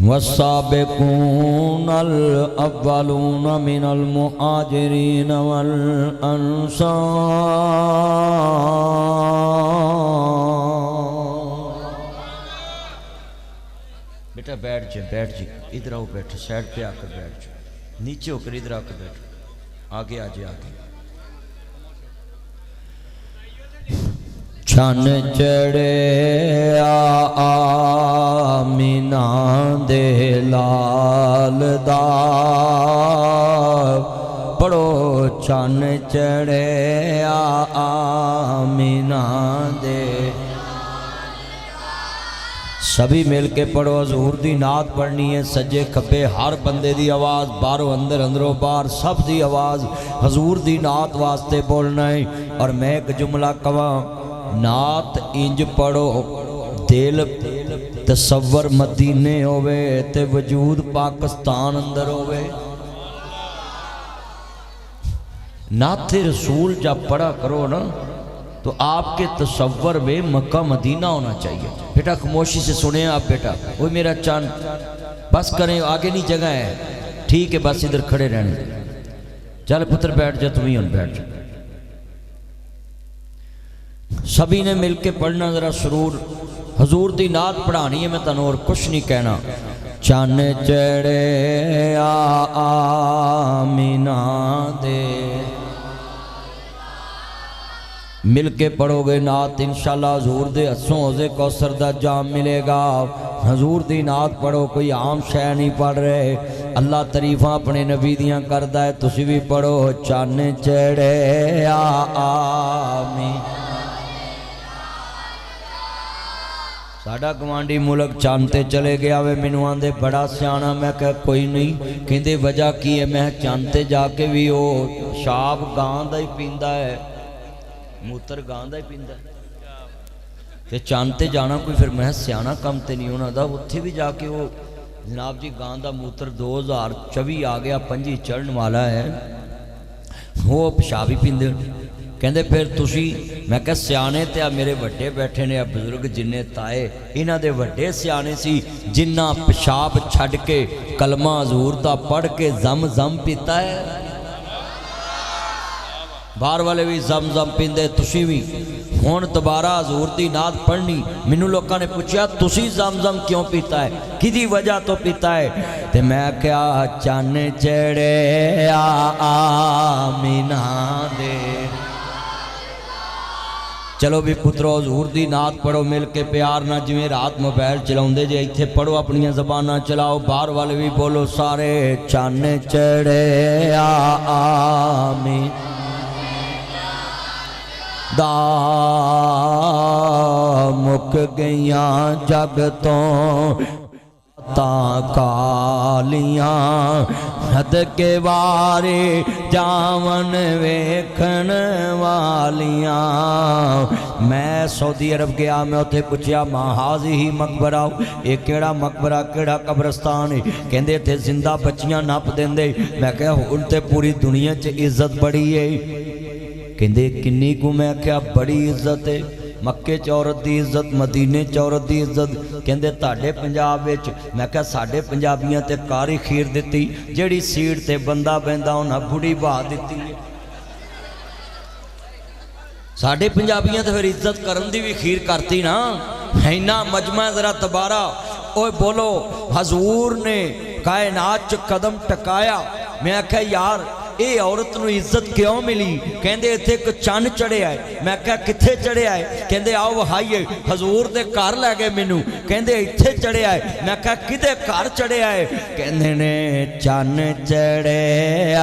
والسابقون الأولون من المهاجرين والأنصار. بیٹا بیٹھ جائے، بیٹھ جائے، ادھر آؤ، بیٹھو، سائڈ پہ آ کر بیٹھ جائے، نیچے ہو کر ادھر آ کر بیٹھو، آگے آ جائے، آگے. چھن چڑھے آمینہ دے لال دا، پڑھو چھن چڑھے آمینہ دے. سبھی مل کے پڑھو، حضور دی نعت پڑھنی ہے. سجے کھبے ہر بندے دی آواز، باہروں اندر، اندروں باہر، سب دی آواز حضور دی نعت واسطے بولنا ہے. اور میں ایک جملہ کہاں، نعت انج پڑھو دل تصور مدینے ہوئے تے وجود پاکستان اندر ہوئے. نعت رسول جب پڑھا کرو نا تو آپ کے تصور میں مکہ مدینہ ہونا چاہیے. بیٹا خاموشی سے سنیں آپ، بیٹا وہ میرا چاند بس کریں، آگے نہیں جگہ ہے، ٹھیک ہے، بس ادھر کھڑے رہنے. چل پتر بیٹھ جا، تمہیں ان بیٹھ جا. سبھی نے مل کے پڑھنا ذرا سرور. حضور دی نعت پڑھانی ہے، میں تنوں اور کچھ نہیں کہنا. چن چڑھے آمینہ دے، مل کے پڑھو گے نعت انشاءاللہ حضور دے ہتھوں حوض کوثر دا جام ملے گا. حضور دی نعت پڑھو، کوئی عام شے نہیں پڑھ رہے. اللہ تعریفاں اپنے نبی دیاں کردا ہے، تسی بھی پڑھو. چن چڑھے آمین. ساڑھا گوانڈی ملک چاندتے چلے گیا وے، مینوں آندے بڑا سیانا. میں کہا کوئی نہیں، کہندے وجہ کی ہے. میں چاندتے جا کے بھی وہ شاب گاں دا ہی پیندا ہے، موتر گاں دا ہی پیندا ہے. تے چاندتے جانا کوئی پھر میں سیانا کم تے نہیں ہونا دا. اتھے بھی جا کے وہ جناب جی گاں دا موتر 2024 آ گیا، 25 چڑھن والا ہے، وہ پیشاب ہی پیندے. کہندے پھر تسی، میں کہا سیانے تے میرے وڈے بیٹھے نے بزرگ جنہیں تائے، انہاں دے وڈے سیانے سی جنہ پیشاب چھڑ کے کلمہ حضور دا پڑھ کے زم زم پیتا ہے. باہر والے بھی زم زم پیندے، تسی بھی. ہون دوبارہ حضور دی نعت پڑھنی. مینوں لوکاں نے پوچھا تسی زم زم کیوں پیتا ہے، کدی وجہ تو پیتا ہے؟ تے میں کہا چن چڑھے آمینہ دے. چلو بھی پترو حضور دی نعت پڑھو مل کے پیار نہ، جویں رات موبائل چلاؤں دے جے ایتھے پڑھو، اپنی زبانہ چلاؤ. باہر والے بھی بولو سارے. چن چڑھے آمین دا، مک گئیاں جگ تو تا کالیاں، حد کے وارے جاون ویکھن والیاں. میں سعودی عرب گیا، میں اتھے پوچھیا ماں حاضی ہی مقبرہ، یہ کیڑا مقبرہ کیڑا قبرستان ہے؟ کہندے تھے زندہ بچیاں نپ دیندے. میں کہا ہن تے پوری دنیا چ عزت بڑی ہے. کہندے کنی کو؟ میں کہا بڑی عزت ہے، مکے چ عورت دی عزت، مدینے چ عورت دی عزت. کہندے تاڑے پنجاب وچ؟ میں کہا ساڑے پنجابیاں تے کاری خیر دتی، جیڑی سیٹ تے بندہ بہندا انہاں بڑی بہا دتی ہے. ساڑے پنجابیاں تے پھر عزت کرن دی بھی خیر کرتی نا. اینا مجمع ذرا تبارہ. اوے بولو حضور نے کائنات چ قدم ٹکایا. میں کہا یار اے عورت نو عزت کیوں ملی؟ کہندے ایتھے ایک چن چڑھے آئے. میں کہا کتھے چڑھے آئے؟ کہندے آؤ وہائیے. حضور دے کار لے گئے مینوں. کہندے ایتھے چڑھے آئے. میں کہا کدے کار چڑھے آئے؟ کہندے نے چن چڑھے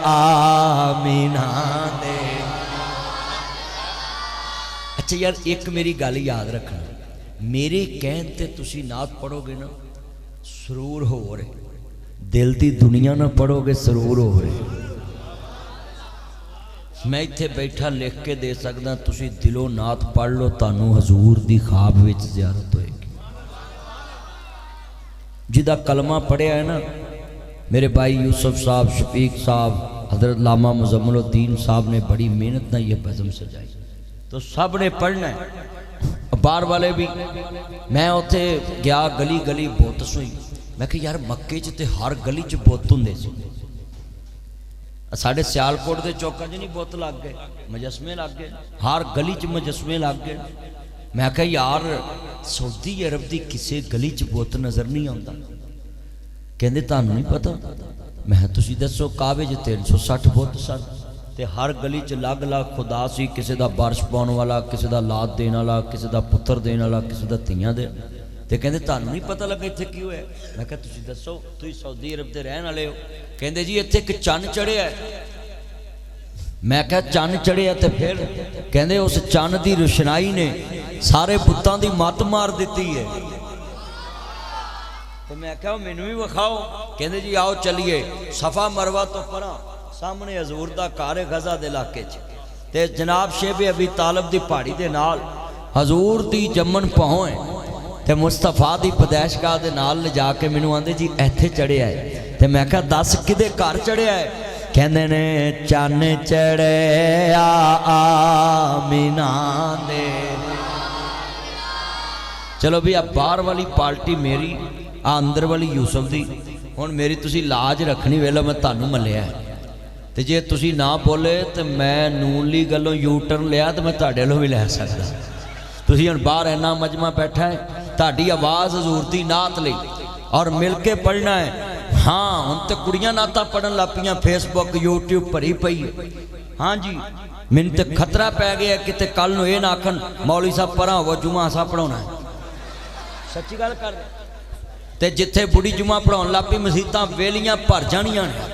آمینہ دے. اچھا یار ایک میری گل یاد رکھنا، میرے کہن تے تسی نعت پڑھو گے نا سرور ہو رہے، دل دی دنیا نہ پڑھو گے سرور ہو رہے. میں ایتھے بیٹھا لکھ کے دے سکتا، تسی دلو نعت پڑھ لو، تانوں حضور دی خواب وچ زیارت ہوئے گی. جدہ کلمہ پڑھے ہے نا میرے بھائی یوسف صاحب، شفیق صاحب، حضرت علامہ مزمل الدین صاحب نے بڑی محنت نہ یہ بزم سجائی، تو سب نے پڑھنا ہے. باہر والے بھی. میں اتھے گیا گلی گلی بہت سوئی، میں کہ یار مکے چ تے ہر گلی چ بت ہوندے سی، ساڈے سیالکوٹ دے چوکاں چ نہیں بت لگ گئے، مجسمے لگ گئے، ہر گلی چ مجسمے لگ گئے۔ میں کہ یار سعودی عرب دی کسے گلی چ بت نظر نہیں آتا۔ کہندے تانوں نہیں پتہ؟ میں تسی دسو کعبے چ 360 بت سن تے ہر گلی چ الگ الگ خدا سی، کسے دا بارش پاؤن والا، کسے دا لات دین والا، کسے دا پتر دین والا، کسے دا تیاں دے۔ تے کہندے تانوں نہیں پتہ لگا ایتھے کی ہویا؟ میں کہا تسی دسو، تسی سعودی عرب دے رہن والے ہو۔ کہندے جی ایتھے ایک چن چڑھیا ہے۔ میں کہا چن چڑھیا تے پھر؟ کہندے اس چن دی روشنائی نے سارے بتاں دی مت مار دیتی ہے۔ تو میں کہا مینوں بھی وکھاؤ۔ کہندے جی آؤ چلیے صفا مروہ تو پراں سامنے حضور دا کار غزہ دے علاقے چ تے جناب شیب ابی طالب دی پہاڑی دے نال حضور دی جمن پہنچے تے مصطفیٰ دی پیدائشگاہ دے نال لے جا کے مینوں آندے جی ایتھے چڑھیا ہے۔ تے میں کہا دس کدے گھر چڑھیا ہے؟ کہندے نے چن چڑھیا آمینہ دے۔ چلو بھی اب باہر والی پارٹی میری، اندر والی یوسف دی، ہن میری تسی لاج رکھنی ویلو میں تانوں ملیا ہے تے جے تسی نہ بولے تے میں نون لی گلوں یو ٹرن لیا تے میں تہاڈے لوں بھی لے سکدا۔ تسی ہن باہر اینا مجمع بیٹھا ہے، تہاڈی آواز حضور دی نعت لئی اور مل کے پڑھنا ہے۔ ہاں ہن تے کڑیاں نعتاں پڑھن لگ پیاں، فیس بک یوٹیوب بھری پئی ہے۔ ہاں جی مین تے خطرہ پی گیا کہ کل نو اے نہ آکھن مولوی صاحب پراں وہ جمعہ اساں پڑھاونا ہے۔ سچی گل کر تے جتھے بڑی جمعہ پڑھاؤن لگ پئی مسیتاں ویلیاں بھر جانیاں نے،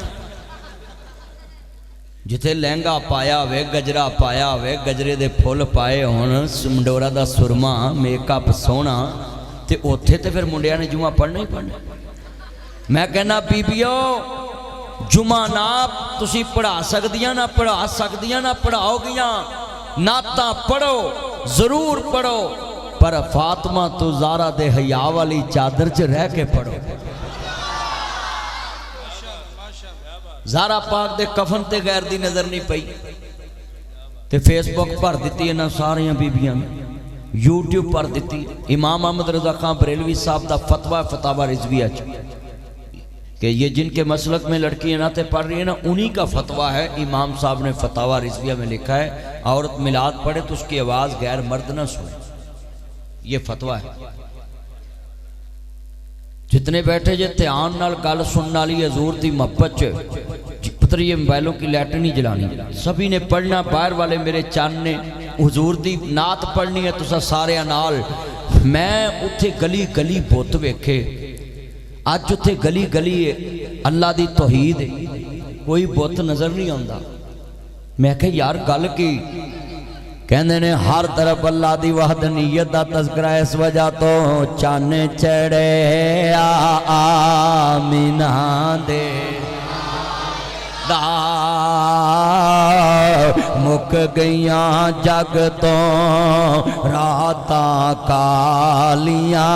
جتھے لہنگا پایا ہوئے، گجرا پایا ہوئے، گجرے دے پھول پائے ہون، منڈورا دا سرما، میک اپ سونا، تے اوتھے تے پھر منڈیاں نے جمعہ پڑھنا ہی پڑھنا۔ میں کہنا بیبیو جمعہ نہ تسی پڑھا سکدیاں، نہ پڑھا سکدیاں، نہ پڑھاؤ گیاں، نعتاں پڑھو ضرور پڑھو، پر فاطمہ تو زارا دے حیا والی چادر چ رہ کے پڑھو۔ زارا پاک دے کفن تے غیر دی نظر نہیں پئی تے فیس بک پر دیتی ہے نا ساریاں بیبیاں نے، یوٹیوب پر دیتی۔ امام احمد رضا خان بریلوی صاحب دا فتوہ فتاوہ رضویہ کہ یہ جن کے مسلک میں لڑکیاں نعتیں پڑھ رہی ہیں نا انہی کا فتوہ ہے۔ امام صاحب نے فتاوہ رضویہ میں لکھا ہے عورت میلاد پڑھے تو اس کی آواز غیر مرد نہ سنے، یہ فتوہ ہے۔ جتنے بیٹھے جے دھیان نال گل سنن والی حضور دی محبت پتر یہ موبائلوں کی لائٹ نہیں جلانی، سبھی نے پڑھنا۔ باہر والے میرے چان نے حضور دی نعت پڑھنی ہے تسا سارے نال۔ میں اتھے گلی گلی بت ویکھے، اج اتھے گلی گلی اللہ دی توحید کوئی بت نظر نہیں آندا۔ میں کہ یار گل کی؟ کہندے نے ہر طرف اللہ دی وحدانیت دا تذکرہ، اس وجہ تو چن چڑھے آمینہ دے دا مک گئیاں جگ تو راتاں کالیاں،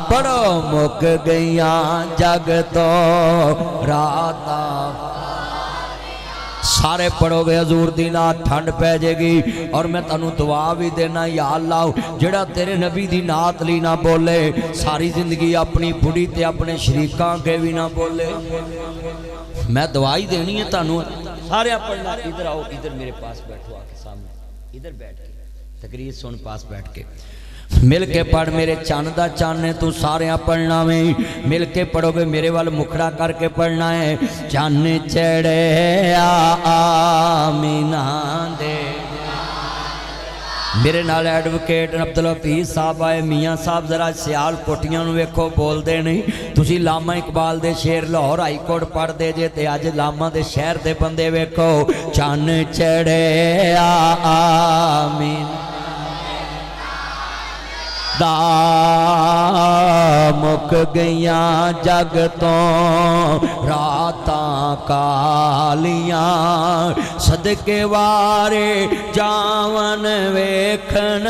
پڑھو مک گئیاں جگ تو راتاں۔ سارے پڑھو گے حضور دی نعت ٹھنڈ پہ جے گی۔ اور میں تانوں دعا بھی دینا، یا اللہ جڑا تیرے نبی دی نعت لی نہ بولے ساری زندگی اپنی بڑی تے اپنے شریکاں کے بھی نہ بولے۔ میں دعائی دینی ہے تانوں، سارے پڑھنا۔ ادھر آؤ، ادھر میرے پاس بیٹھو، آ کے سامنے ادھر بیٹھ کے تقریر سن، پاس بیٹھ کے مل کے پڑھ۔ میرے چاند دا چانے تو سارے پڑھنا میں مل کے پڑھو گے، میرے وال مکھڑا کر کے پڑھنا ہے۔ چن چڑھے آمینہ دے۔ میرے نال ایڈوکیٹ عبدالحفیظ صاحب آئے، میاں صاحب ذرا سیال کوٹیاں نو ویکھو بول دے نہیں۔ تسی لاما اقبال دے شیر لاہور ہائی کورٹ پڑھ دے جے تے اج لاما دے شہر دے بندے ویکھو۔ چن چڑھے آمین دا مک گئیاں جگ تو راتاں کالیاں، صدقے وارے جاون ویکھن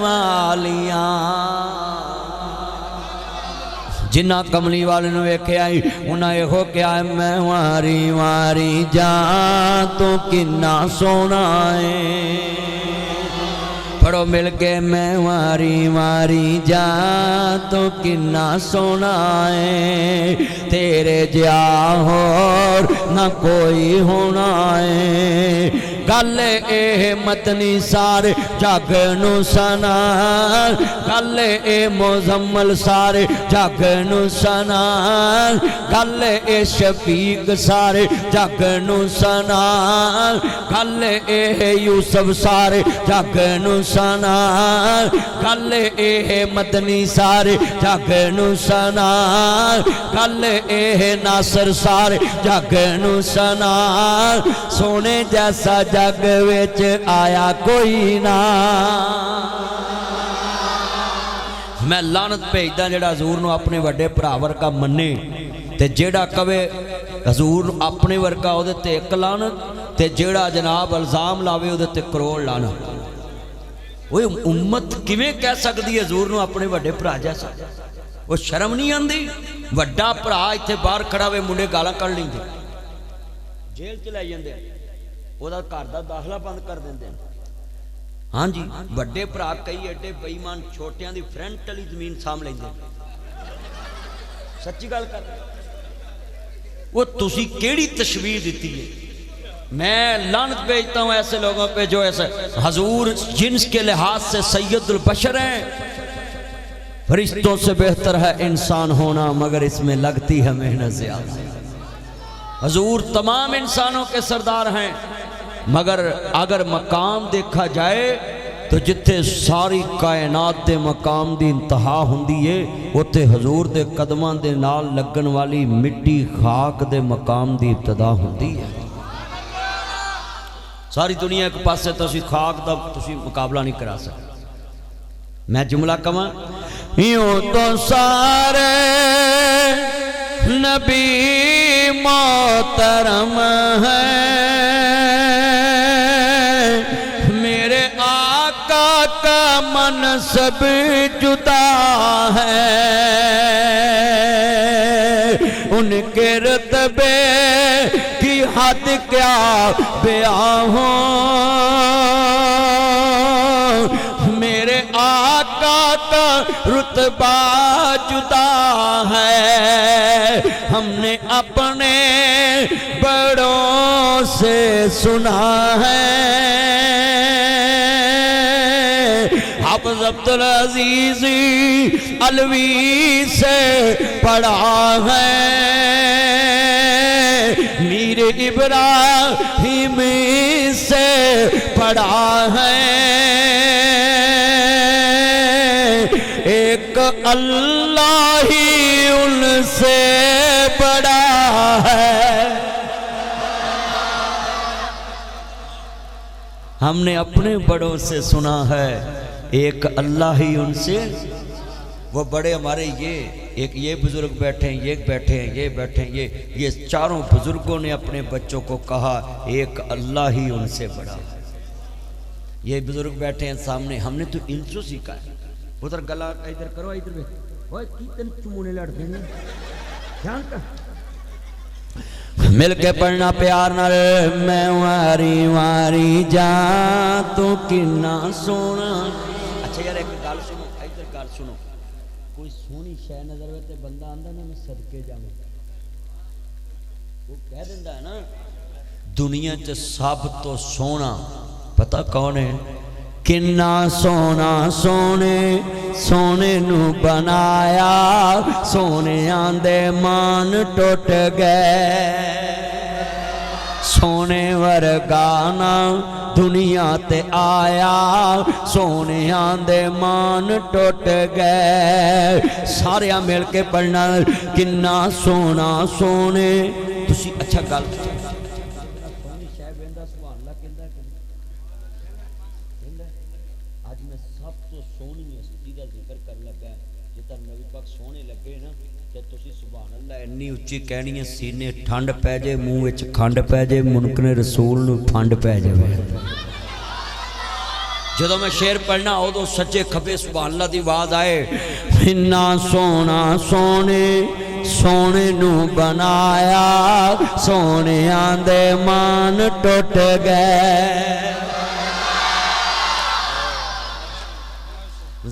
والیاں۔ جنہ کملی والے نو ویکھیا انہاں ایہو کہیا ہے میں واری واری جان تو کنا سونا ہے۔ پڑھو مل کے میں واری واری جاں تو کنا سونا ہے تیرے جا ہور نہ کوئی ہونا ہے گل اے مدنی سارے جگ نو سنا گل اے مزمل سارے جگ نو سنا گل اے شفیق سارے جگ نو سنا گل اے یوسف سارے جگ نو سنا گل اے مدنی سارے جگ نو سنا گل اے ناصر سارے جگ نو سنا سونے جیسا جگ وچ آیا کوئی نہ میں لعنت بھیجدا جڑا حضور نو اپنے وڈے بھرا ورگا منے تے جیڑا کہے حضور اپنے ورگا او دے تے ایک لعنت تے جیڑا جناب الزام لاوے او دے تے کروڑ لعنت وہ امت کیویں کہہ سکدی ہے حضور نو اپنے وڈے بھرا جیسا وہ شرم نہیں آندی وڈا بھرا ایتھے باہر کھڑا ہوئے منڈے گالاں کڈ لیندے جیل چ لے جاندے وہ دا گھر دا داخلہ بند کر دیندے ہاں جی وڈے بھرا کئی ایڈے بے ایمان چھوٹیاں دی فرنٹ والی زمین سام لیندے سچی گل کر وہ تسی کیڑی تشبیہ دیتی ہے میں لعنت بھیجتا ہوں ایسے لوگوں پہ جو ایسے حضور جنس کے لحاظ سے سید البشر ہیں فرشتوں سے بہتر ہے انسان ہونا مگر اس میں لگتی ہے محنت زیادہ حضور تمام انسانوں کے سردار ہیں مگر اگر مقام دیکھا جائے تو جتھے ساری کائنات دے مقام دی انتہا ہوندی ہے اوتے حضور دے قدماں دے نال لگن والی مٹی خاک دے مقام دی ابتدا ہوندی ہے ساری دنیا ایک پاسے تسی خاک دا تسی مقابلہ نہیں کرا سکتے میں جملہ کہاں یوں تو سارے نبی محترم ہیں میرے آقا کا منصب جدا ہے ان کے رتبے کی حد کیا بیان ہو میرے آقا کا رتبہ جدا ہے ہم نے اپنے بڑوں سے سنا ہے حافظ عبدالعزیز علوی سے پڑھا ہے میر ابراہیم سے پڑھا ہے ایک اللہ ہی ان سے بڑا ہے ہم نے اپنے بڑوں سے سنا ہے ایک اللہ ہی ان سے وہ بڑے ہمارے ایک یہ بزرگ بیٹھے ہیں یہ بیٹھے ہیں یہ بیٹھے ہیں یہ چاروں بزرگوں نے اپنے بچوں کو کہا ایک اللہ ہی ان سے بڑا ہے یہ بزرگ بیٹھے ہیں سامنے ہم نے تو ان سے سیکھا ہے ادھر گلا ادھر کرو ادھر بھی اوئے کتنے چمونے لڑتے ہیں جان کا مل کے پڑھنا پیار نال میں واری واری جاں تو کنا سونا اچھا یار ایک گل سنو ادھر گل سنو کوئی سونی شے نظر وے تے بندہ آندا نا میں صدقے جاواں وہ کہہ دیندا ہے نا دنیا چ سب تو سونا پتہ کون ہے کنا سونا سونے سونے نو بنایا سونے آندے مان ٹوٹ گئے سونے ورگانا دنیا تے آیا سونے آندے مان ٹوٹ گئے سارے مل کے پڑھنا کنا سونا سونے تسی اچھا گل انی اچھی کہنی ہے سینے ٹھنڈ پہ جے منہ وچ کھنڈ پہ جے منکر رسول نو پھنڈ پہ جے جدو میں شعر پڑھنا ہو تو سچے کھبے سبحان اللہ دی آواز آئے اتنا سونا سونے سونے نو بنایا سونے آندے مان ٹوٹ گئے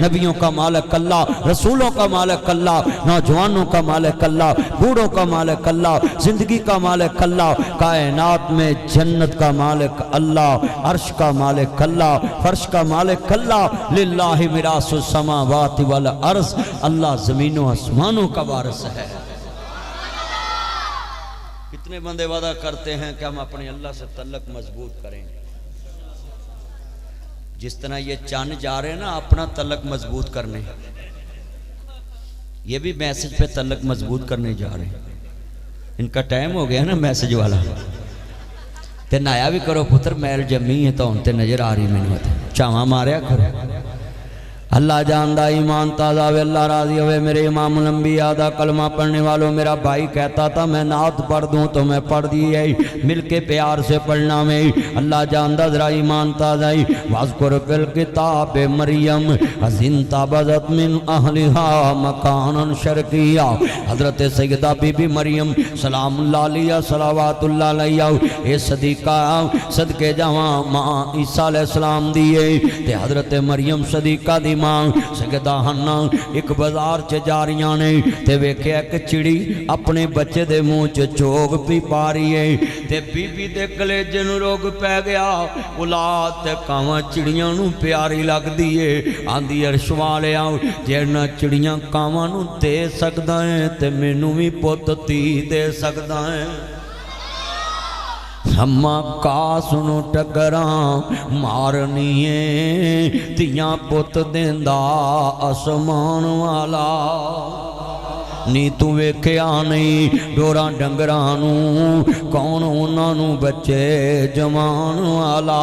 نبیوں کا مالک اللہ، رسولوں کا مالک اللہ، نوجوانوں کا مالک اللہ، بوڑھوں کا مالک اللہ، زندگی کا مالک اللہ، کائنات میں جنت کا مالک اللہ، عرش کا مالک اللہ، فرش کا مالک اللہ، للہ میراث السماوات والارض، اللہ زمین و آسمانوں کا وارث ہے۔ کتنے بندے وعدہ کرتے ہیں کہ ہم اپنے اللہ سے تعلق مضبوط کریں گے؟ جس طرح یہ چاند جا رہے ہیں نا اپنا تعلق مضبوط کرنے، یہ بھی میسج پہ تعلق مضبوط کرنے جا رہے ہیں۔ ان کا ٹائم ہو گیا نا میسج والا، تے نایا بھی کرو پتر میل جمی ہے تو انتے نظر آ رہی میں چاہاں ماریا کرو۔ اللہ جاندہ ایمان تازہ ہوئے، اللہ راضی ہوئے۔ میرے امام الانبیاء دا کلمہ پڑھنے والوں، میرا بھائی کہتا تھا میں نعت پڑھ دوں تو میں پڑھ دیئے، مل کے پیار سے پڑھنا میں۔ اللہ جاندہ ذرا ایمان تازہ ہے۔ وَاذْكُرْ فِي الْكِتَابِ مَرْيَمَ إِذِ انتَبَذَتْ مِنْ أَهْلِهَا مَكَانًا شَرْقِيًّا۔ حضرت سیدہ بی بی مریم سلام اللہ علیہ صلوات اللہ علیہ، اے صدیقہ صدقے جہاں ماں عیسیٰ علیہ السلام دیئے تے حضرت مریم صدیقہ دی ماں سیدہ حنا ایک بازار چ جا رہیاں نے تے ویکھیا کہ چڑی اپنے بچے دے منہ چ چوگ پی پا رہی ہے تے بی بی دے کلیجے نوں روگ پی گیا۔ اولاد تے کاواں چڑیاں نوں پیاری لگدی ہے، آندی عرش والیا جیڑنا چڑیاں کاواں نوں دے سکدا ہے تے مینوں وی پُت تی دے سکدا ہے۔ ہماں کاس نو ٹکراں مارنیے تیاں پت دیندہ اسمان والا۔ نی تو ویکھیا نہیں ڈوراں ڈنگرانو کون انہاں بچے جوان والا،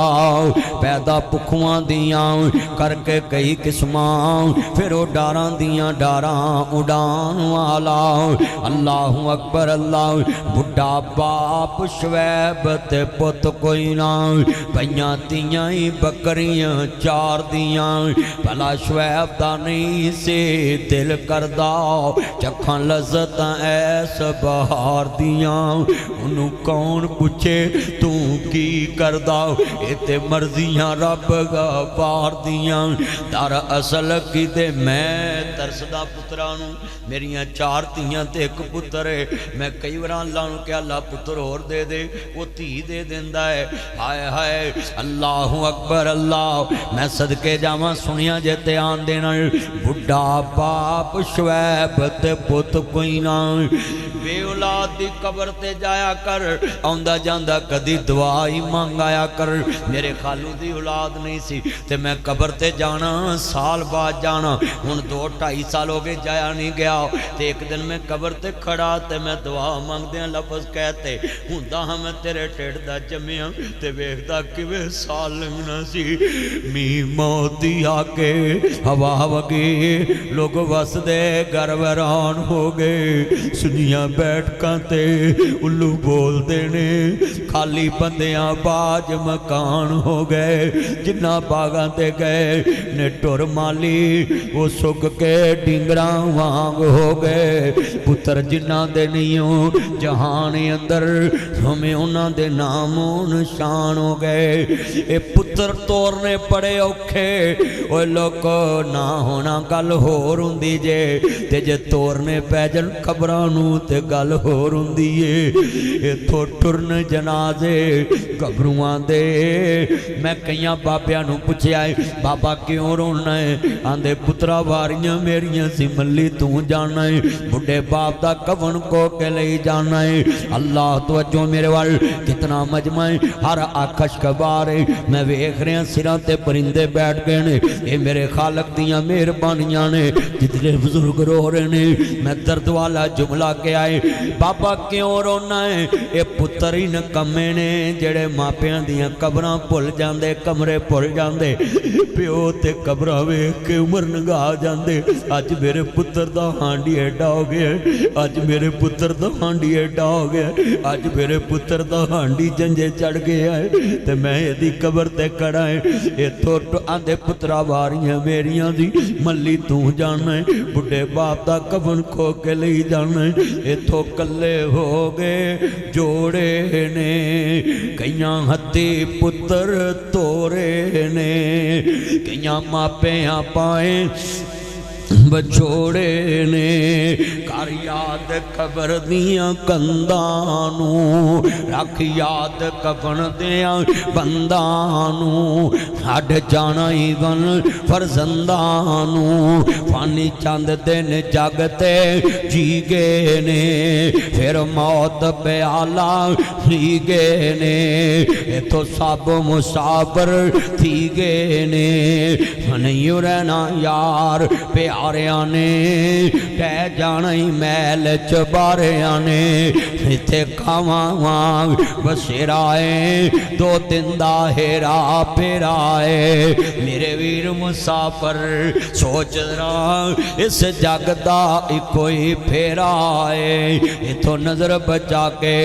پیدا پکھواں دیاں کر کے کئی قسماں پھر او ڈاراں دیاں ڈاراں اڈان والا۔ اللہ اکبر اللہ۔ بڈھا باپ شعیب تے پت کوئی نہ، پئیاں تیاں ہی بکریاں چار دیاں، بھلا شعیب دا نہیں سے دل کردا چکھاں لذت ایس بہار دیاں، انہوں کون پوچھے تو کی کردہ، ایتے مرضیاں رب گا پار دیاں۔ در اصل کی دے میں ترسدہ پترانوں، میریاں چار تیاں تے ایک پتر ہے، میں کئی وران لانوں کہ اللہ پتر اور دے دے وہ تی دے دیندہ ہے۔ ہائے ہائے اللہ اکبر اللہ۔ میں صدقے جاواں سنیا جیتے آن دینا، بڑھا باپ شعیب تے پتر کوئی نہ، بے اولاد دی قبر تے جایا کر، آندہ جاندہ کدی دعائی مانگایا کر۔ میرے خالو دی اولاد نہیں سی تے میں قبر تے جانا سال بعد جانا، ہن 2-2.5 سال ہو گئے جایا نہیں گیا تے ایک دن میں قبر تے کھڑا تے میں دعا مانگ دیاں لفظ کہتے ہوندا ہاں میں تیرے ٹھیڑ دا جمعیاں تے ویکھدا کیویں سال لنگنا سی۔ می موتی آکے ہوا وگی لوگ وس دے گھر ویران ہو گئے، سنیاں بیٹھ کانتے الو بول دینے، خالی بندیاں باج مکان ہو گئے، جنہ باغاں تے گئے نے ٹور مالی وہ سک کے ڈنگراں وانگ ہو گئے۔ پتر جنہ دے نیوں جہان اندر ہمیں انہاں دے ناموں نشان ہو گئے۔ اے پتر تورنے پڑے اوکھے، اوہ لوگو نہ ہونا گل ہو رندی جے تے جے تورنے پیجن قبرانوں تے گل ہو رندی اے تھو ٹرن جنازے قبروان دے۔ میں کئیاں بابیاں نو پوچھے آئے بابا کیوں رونا ہے، آندے پترا واریاں میریاں سی ملی تو جانا ہے، بڑھے باپ دا کفن کو کے لئی جانا ہے۔ اللہ توجہ میرے وال کتنا مجمع ہے، ہر آکش کبارے میں ویکھ رہے ہیں سراں تے پرندے بیٹھ گئے نے، اے میرے خالق دیاں مہربانیاں نے، جتنے بزرگ رو رہے نے۔ میں درد والا جملہ کے آئے بابا کیوں رونا ہے، اے پتر ہی نکمے نے جڑے ماپیاں دیاں قبراں پھل جاندے، کمرے پھل جاندے، پیو تے قبراں ویکھ کے عمر نگاہ جاندے۔ اج میرے پتر دا ہانڈی ایڈا ہو گیا، اج میرے پتر دا ہانڈی ایڈا ہو گیا، اج میرے پتر دا ہانڈی جنجے چڑھ گیا ہے تے میں ایدی قبر تے کڑا ہے۔ اے تو آندے پترا واریاں میریاں دی ملی تو جانا ہے، بڑھے باپ دا کفن کھو کے لئی جانا ہے، اے تو کلے تھلے ہو گئے جوڑے نے کئیاں ہتھی پتر تورے نے کئیاں ماپیاں پائیں بچوڑے نے کر یاد قبر دیاں کندانوں رکھ یاد کفن دیاں بندانوں ہڈ جانا ہی ون فرزندانوں فانی چند دن جگتے جی گئے نے پھر موت پیالہ لی گئے نے تو سب مسافر تھی گئے نے نہیں رہنا یار پیاریاں نے کہہ جانا ہی محل چباریاں نے اتھے کھاواں وانگ بسیرائے دو دن دا ہیرا پیرائے میرے ویر مسافر سوچ رہا اس جگ دا کوئی پھیرائے اتھو نظر بچا کے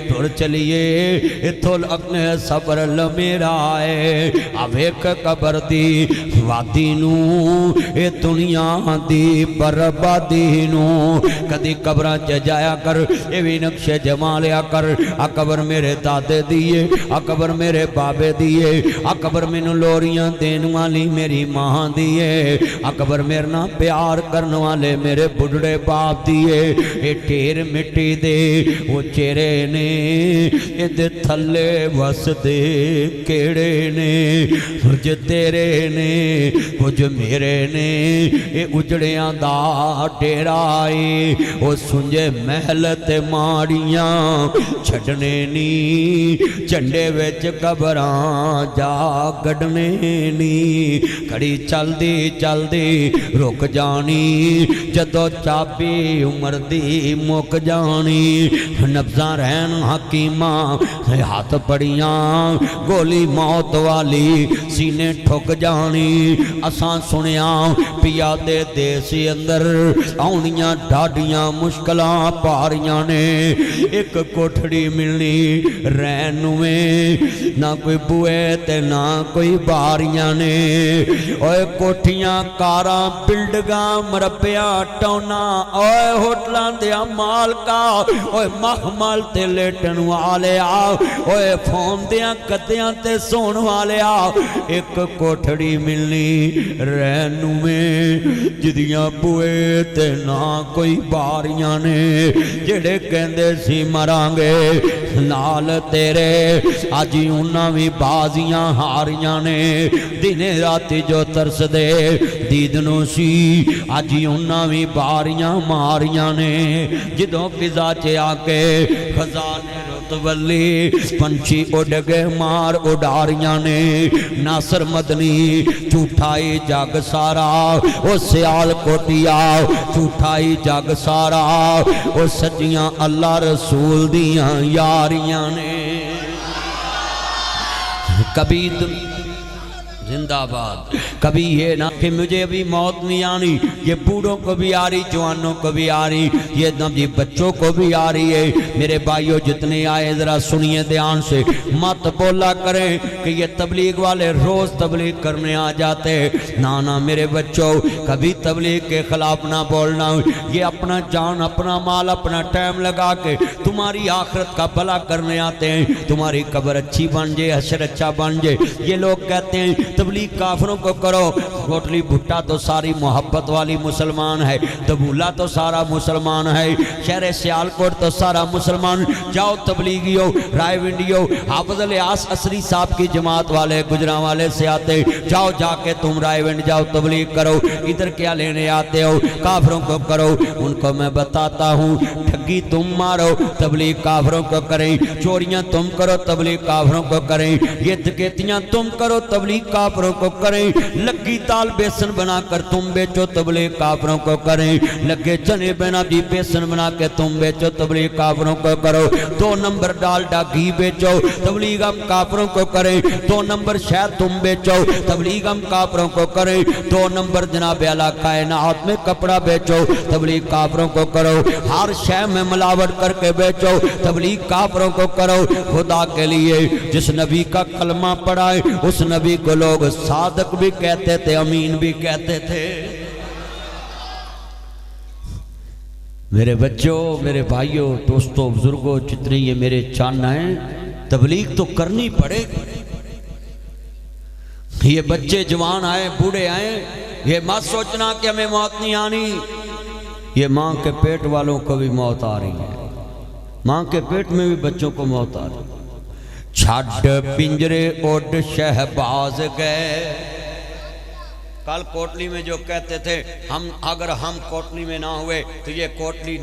ٹر چلیے اتھو اپنے صبر لمیرائے اب ایک قبر دی وادی نو اے دنیا دی بربادی نو کدی قبران چ جایا کر اے بھی نقش جمالیا کر آ قبر میرے دادے دیئے آ قبر میرے بابے دیئے آ قبر میں لوریاں دین والی میری ماں دیئے آ قبر میرے نا پیار کرنے والے میرے بڑھڑے باپ دیئے اے ٹیر مٹی دے وہ چہرے نے اے دے تھلے وس دے کیڑے نے کچھ تیرے نے کچھ میرے نے اے اجڑیاں دا ڈیرائی او سنجے محل تے ماڑیاں چھڑنے نی چنڈے ویچ قبران جا گڑنے نی کھڑی چل دی رک جانی جدو چابی عمر دی مک جانی نبزاں رہن حکیماں ہاتھ پڑیاں گولی موت والی سینے ٹھک جانی اساں سنیاں پیا دے دیسی اندر آنیاں ڈاڑیاں مشکلاں پاریاں نے ایک کوٹھڑی ملنی رہنویں نہ کوئی بوئے تے نہ کوئی باریاں نے اوے کوٹھیاں کاراں بلڈگاں مربیاں ٹونا اوے ہوٹلان دیا مالکا اوے محمل تے لیٹن والے آ اوے فون دیا کتیاں تے سون والے آ ایک کوٹھڑی ملنی رہنویں جدیاں بوئے تے نہ کوئی باریاں نے جڑے کہندے سی مرانگے نال تیرے آجی انہاں بھی بازیاں ہاریاں نے دینے راتی جو ترس دے دیدنوں سی آجی انہاں بھی باریاں ماریاں نے جدوں فضا چے آکے خزانے رتولی پنچی اڑ گئے مار اڑاریاں نے ناصر مدنی چوٹھائی جگ سارا او سیال کوٹیا چوٹھائی جگ سارا او سجیاں اللہ رسول دیاں یاریاں نے کبھی زندہ باد کبھی یہ نہ کہ مجھے ابھی موت نہیں آنی یہ بوڑھوں کو بھی آ رہی جوانوں کو بھی آ رہی یہ نبی بچوں کو بھی آ رہی ہے میرے بھائیوں جتنے آئے ذرا سنیے دھیان سے مت بولا کریں کہ یہ تبلیغ والے روز تبلیغ کرنے آ جاتے نانا میرے بچوں کبھی تبلیغ کے خلاف نہ بولنا یہ اپنا جان اپنا مال اپنا ٹائم لگا کے تمہاری آخرت کا بھلا کرنے آتے ہیں تمہاری قبر اچھی بن جائے حشر اچھا بن جائے یہ لوگ کہتے ہیں تبلیغ کافروں کو کرو کوٹلی بھٹا تو ساری محبت والی مسلمان ہے دبولا تو سارا مسلمان ہے شہر سیالکوٹ تو سارا مسلمان جاؤ تبلیغیو رائے ونڈیو حافظ الیاس عصری صاحب کی جماعت والے گجراں والے سے آتے جاؤ جا کے تم رائے ونڈ جاؤ تبلیغ کرو ادھر کیا لینے آتے ہو کافروں کو کرو ان کو میں بتاتا ہوں ٹھگی تم مارو تبلیغ کافروں کو کریں چوریاں تم کرو تبلیغ کافروں کو کریں یہ ڈکیتیاں تم کرو تبلیغ کافروں کو کریں لگی دال بیسن بنا کر تم بیچو تبلیغ کافروں کو کریں لگے چنے بنا بھی بیسن بنا کے تم بیچو تبلیغ کافروں کو کرو 2 نمبر ڈالڈا گھی بیچو تبلیغ ہم کافروں کو کریں 2 نمبر شہد تم بیچو تبلیغ ہم کافروں کو کریں 2 نمبر جناب اعلیٰ کائنات میں کپڑا بیچو تبلیغ کافروں کو کرو ہر شے میں ملاوٹ کر کے بیچو تبلیغ کافروں کو کرو خدا کے لیے جس نبی کا کلمہ پڑھائے اس نبی کو لوگ صادق بھی کہتے تھے امین بھی کہتے تھے میرے بچوں، میرے بھائیوں، دوستوں، بزرگوں، جتنے یہ میرے چاند ہیں، تبلیغ تو کرنی پڑے گی۔ یہ بچے جوان آئے، بوڑھے آئے، یہ مت سوچنا کہ ہمیں موت نہیں آنی، یہ ماں کے پیٹ والوں کو بھی موت آ رہی ہے، ماں کے پیٹ میں بھی بچوں کو موت آ رہی ہے۔ چھڈ پنجرے اڈ شہباز گئے، کل کوٹلی میں جو کہتے تھے اگر ہم کوٹلی میں نہ ہوئے تو یہ کوٹلی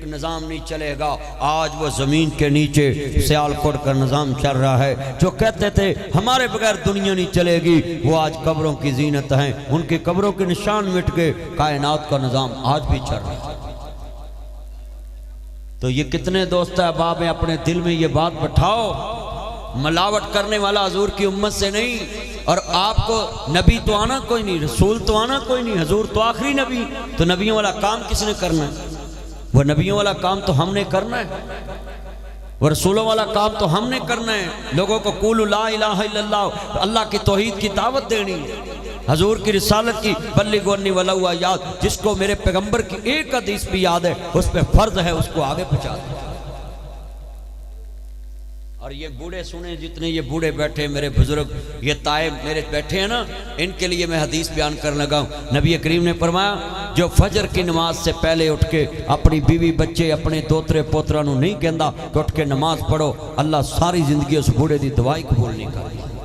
نظام نہیں چلے گا، آج وہ زمین کے نیچے سیالکوٹ کا نظام چل رہا ہے۔ جو کہتے تھے ہمارے بغیر دنیا نہیں چلے گی، وہ آج قبروں کی زینت ہیں، ان کی قبروں کے نشان مٹ گئے، کائنات کا نظام آج بھی چل رہا ہے۔ تو یہ کتنے دوست احباب ہیں، اپنے دل میں یہ بات بٹھاؤ، ملاوٹ کرنے والا حضور کی امت سے نہیں۔ اور آپ کو نبی تو آنا کوئی نہیں، رسول تو آنا کوئی نہیں، حضور تو آخری نبی، تو نبیوں والا کام کس نے کرنا ہے؟ وہ نبیوں والا کام تو ہم نے کرنا ہے، وہ رسولوں والا کام تو ہم نے کرنا ہے۔ لوگوں کو قولوا لا الہ الا اللہ، اللہ کی توحید کی دعوت دینی، حضور کی رسالت کی، بلغوا عنی ولو آیات، جس کو میرے پیغمبر کی ایک حدیث بھی یاد ہے اس پہ فرض ہے اس کو آگے پہنچا دیں۔ اور یہ بوڑھے سنیں، جتنے یہ بوڑھے بیٹھے میرے بزرگ، یہ تائب میرے بیٹھے ہیں نا، ان کے لیے میں حدیث بیان کرنے لگا ہوں۔ نبی کریم نے فرمایا جو فجر کی نماز سے پہلے اٹھ کے اپنی بیوی بچے اپنے دوترے پوترا نو نہیں کہندا کہ اٹھ کے نماز پڑھو، اللہ ساری زندگی اس بوڑھے دی دعائی قبول نہیں کرتا۔